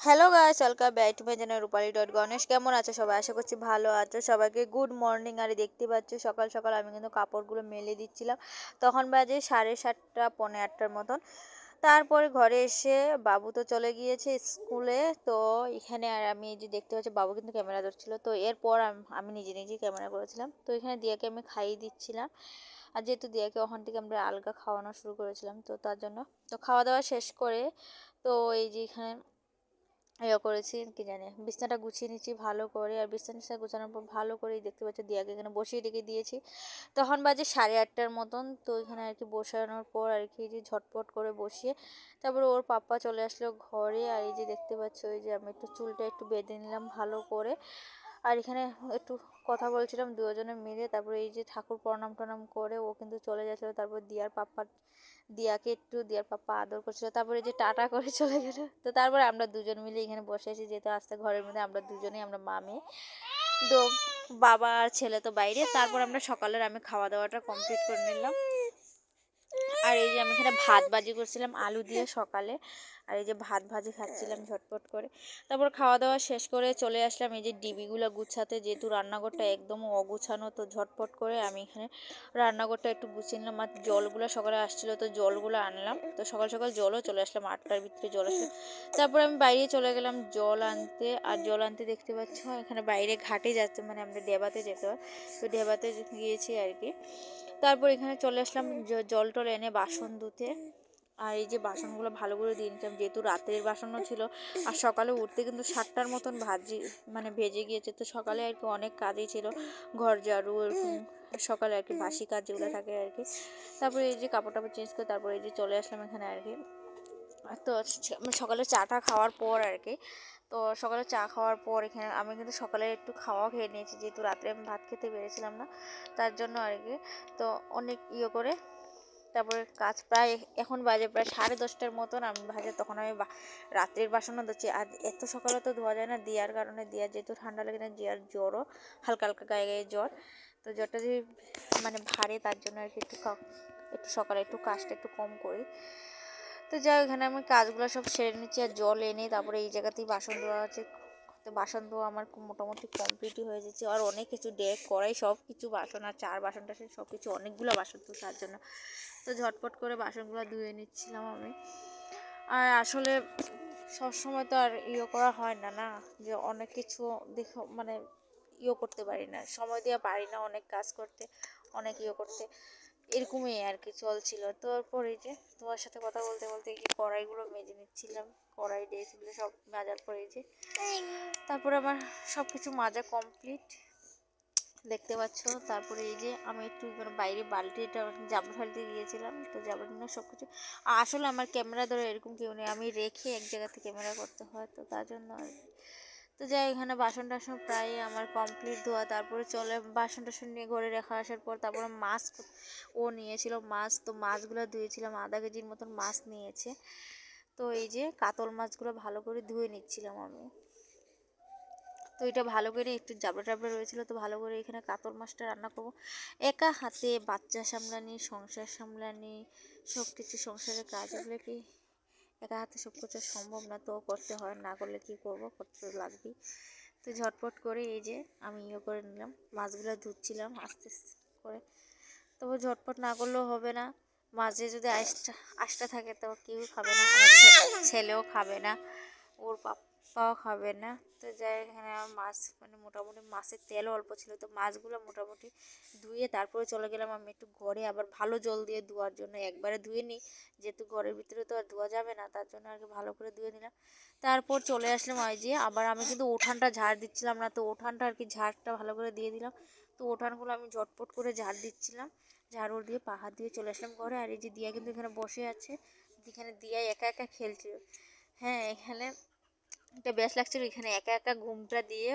Hello guys, welcome back to my channel Rupali dot Ganesh. কেমন আছো সবাই? আশা করছি ভালো আছো। সবাইকে গুড মর্নিং। আর দেখতে পাচ্ছ সকাল সকাল আমি কিন্তু কাপড়গুলো মেলে দিচ্ছিলাম। তখন বাজে 7:30 পৌনে 8টার মতন। তারপরে ঘরে এসে বাবু তো চলে গিয়েছে স্কুলে। তো এখানে আর আমি এই যে দেখতে পাচ্ছি বাবু কিন্তু ক্যামেরা ধরছিল। তো এরপর আমি নিজে নিজেই ক্যামেরা করেছিলাম। তো এখানে দিয়াকে আমি খাইয়ে দিচ্ছিলাম। আর যেহেতু দিয়াকে ওখান থেকে আমরা আলগা খাওয়ানো শুরু করেছিলাম, তো তার জন্য তো খাওয়া দাওয়া শেষ করে তো এই যে এখানে করেছি কি জানি বিছনাটা গুছিয়ে নিচ্ছি ভালো করে। আর বিছানা গুছানোর পর ভালো করেই দেখতে পাচ্ছি দিয়াকে এখানে বসিয়ে রেখে দিয়েছি। তখন বাজে 8:30টার মতন। তো এখানে আর কি বসানোর পর আর কি যে ঝটপট করে বসিয়ে তারপরে ওর পাপ্পা চলে আসলো ঘরে। আর এই যে দেখতে পাচ্ছ ওই যে আমি একটু চুলটা একটু বেঁধে নিলাম ভালো করে। আর এখানে একটু কথা বলছিলাম দুজনে মিলে। তারপরে এই যে ঠাকুর প্রণাম টনাম করে ও কিন্তু চলে যাচ্ছিলো। তারপর দিয়ার পাপ্পা আদর করছিল। তারপরে যে টাটা করে চলে গেল। তো তারপরে আমরা দুজন মিলে এখানে বসে আছি, যেহেতু আস্তে ঘরের মধ্যে আমরা দুজনেই, আমরা মা মেয়ে। তো বাবা আর ছেলে তো বাইরে। তারপর আমরা সকালের আমি খাওয়া দাওয়াটা কমপ্লিট করে নিলাম। আর এই যে আমি এখানে ভাত ভাজি করছিলাম আলু দিয়ে সকালে। আর এই যে ভাত ভাজি খাচ্ছিলাম ঝটপট করে। তারপর খাওয়া দাওয়া শেষ করে চলে আসলাম এই যে ডিবিগুলো গুছাতে, যেহেতু রান্নাঘরটা একদম অগুছানো। তো ঝটপট করে আমি এখানে রান্নাঘরটা একটু গুছিয়ে নিলাম। আর জলগুলো সকালে আসছিলো, তো জলগুলো আনলাম। তো সকাল সকাল জলও চলে আসলাম, 8টার ভিতরে জল আসলো। তারপর আমি বাইরে চলে গেলাম জল আনতে। আর জল আনতে দেখতে পাচ্ছ এখানে বাইরে ঘাটে যাচ্ছে, মানে আমরা ডেবাতে যেতে হয়। তো ডেবাতে গিয়েছি আর কি। তারপর এখানে চলে আসলাম জল টল এনে বাসন ধুতে। আর এই যে বাসনগুলো ভালো করে দিয়ে নিতাম, যেহেতু রাতের বাসনও ছিল। আর সকালে উঠতে কিন্তু 7টার মতন ভেজে গিয়েছে। তো সকালে আর কি অনেক কাজই ছিল, ঘর ঝাড়ু এরকম সকালে আর কি বাসি কাজ যেগুলো থাকে আর কি। তারপরে এই যে কাপড় টাপড় চেঞ্জ করে তারপরে এই যে চলে আসলাম এখানে আর কি। তো সকালে চাটা খাওয়ার পর আর কি, তো সকালে চা খাওয়ার পর এখানে আমি কিন্তু সকালে একটু খাওয়া খেয়ে নিয়েছি, যেহেতু রাত্রে আমি ভাত খেতে পেরেছিলাম না, তার জন্য আর কি। তো অনেক করে তারপরে কাজ প্রায় এখন বাজে প্রায় 10:30টার মতন আমি ভাজে। তখন আমি রাত্রের বাসনও ধুচ্ছি। আর এত সকালে তো ধোয়া যায় না দিয়ার কারণে, দিয়ার যেহেতু ঠান্ডা লেগে না, দিয়ার জ্বরও হালকা হালকা গায়ে গায়ে জ্বর। তো জ্বরটা যদি মানে ভারী, তার জন্য আর কি একটু সকালে একটু কাজটা একটু কম করি। তো যাই এখানে আমি কাজগুলো সব সেরে নিচ্ছি আর জল এনে তারপরে এই জায়গাতেই বাসন ধোয়া আছে। তো বাসন ধোয়া আমার মোটামুটি কমপ্লিটই হয়ে যাচ্ছে। আর অনেক কিছু কড়াই সব কিছু বাসন আর চার বাসন টাসন সব কিছু অনেকগুলো বাসন, তো তার জন্য তো ঝটপট করে বাসনগুলো ধুয়ে নিচ্ছিলাম আমি। আর আসলে সবসময় তো আর করা হয় না, না যে অনেক কিছু মানে করতে পারি না, সময় দিয়ে পারি না অনেক কাজ করতে, অনেক করতে, এরকমই আর কি চলছিল। তারপর এই যে তোমার সাথে কথা বলতে বলতে এই যে কড়াইগুলো মেজে নিচ্ছিলাম, কড়াই ডেসগুলো সব মাজার পরে এই যে তারপরে আমার সব কিছু মাজা কমপ্লিট দেখতে পাচ্ছ। তারপরে এই যে আমি একটু বাইরে বালতিটা জামা ফেলতে গিয়েছিলাম, তো জামা না সব কিছু। আসলে আমার ক্যামেরা ধরে এরকম কেউ নেই, আমি রেখে এক জায়গাতে ক্যামেরা করতে হয়, তো তার জন্য আর কি। তো যাই এখানে বাসন টাসন প্রায় আমার কমপ্লিট ধোয়া। তারপরে চলে বাসন টাসন নিয়ে ঘরে রেখে আসার পর তারপরে মাছ ও নিয়েছিল মাছ, তো মাছগুলো ধুয়েছিলাম, আধা কেজির মতন মাছ নিয়েছে। তো এই যে কাতল মাছগুলো ভালো করে ধুয়ে নিচ্ছিলাম আমি। তো এটা ভালো করে একটু জাবড়া টাবড়া রয়েছিল, তো ভালো করে এখানে কাতল মাছটা রান্না করবো। একা হাতে বাচ্চা সামলানি, সংসার সামলানি, সব কিছু সংসারের কাজ, এগুলো কি একা হাতে সব কিছু সম্ভব না, তো করতে হয়, না করলে কি করব, করতে তো লাগবেই। তো ঝটপট করে এই যে আমি করে নিলাম, মাছগুলো ধুচ্ছিলাম আস্তে আস্তে করে। তবে ঝটপট না করলেও হবে না, মাঝে যদি আঁশটা থাকে তো কেউ খাবে না, আমার ছেলেও খাবে না, ওর পাপাও খাবে না। তো যাই এখানে আমার মাছ মানে মোটামুটি মাছের তেলও অল্প ছিল, তো মাছগুলো মোটামুটি ধুয়ে তারপরে চলে গেলাম আমি একটু ঘরে, আবার ভালো জল দিয়ে ধোয়ার জন্য। একবারে ধুয়ে নিই, যেহেতু ঘরের ভিতরে তো আর ধোয়া যাবে না, তার জন্য আর কি ভালো করে ধুয়ে নিলাম। তারপর চলে আসলাম ওই যে আবার আমি কিন্তু উঠানটা ঝাড় দিচ্ছিলাম না, তো উঠানটা আর কি ঝাড়টা ভালো করে দিয়ে দিলাম। তো উঠানগুলো আমি ঝটপট করে ঝাড় দিচ্ছিলাম, ঝাড়ু দিয়ে পাহাড় দিয়ে চলে আসলাম ঘরে। আর এই যে দিয়া কিন্তু এখানে বসে আছে, এখানে দিয়া একা একা খেলছিল। হ্যাঁ এখানে এটা বেশ লাগছিল, এখানে একা একা ঘুমটা দিয়ে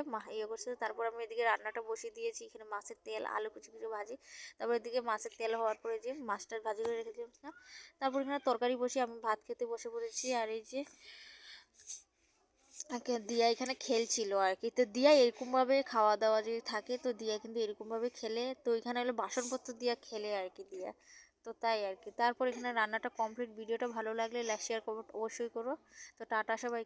করছিল। তারপর আমি এদিকে রান্নাটা বসিয়ে দিয়েছি, এখানে মাছের তেল আলু কুচি কুচি ভাজি। তারপর এদিকে মাছের তেল হওয়ার পরে যে মাছটার ভাজি করে রেখে দিয়েছিলাম। তারপর এখানে তরকারি বসিয়ে আমি ভাত খেতে বসে পড়েছি। আর এই যে দিয়া এখানে খেলছিল আর কি। তো দিয়া এরকমভাবে খাওয়া দাওয়া যদি থাকে, তো দিয়া কিন্তু এরকমভাবে খেলে, তো এখানে হলো বাসনপত্র দিয়া খেলে আর কি দিয়া। তো তাই আর কি। তারপর এখানে রান্নাটা কমপ্লিট। ভিডিওটা ভালো লাগলে লাইক শেয়ার কমেন্ট অবশ্যই করো। তো টাটা সবাই।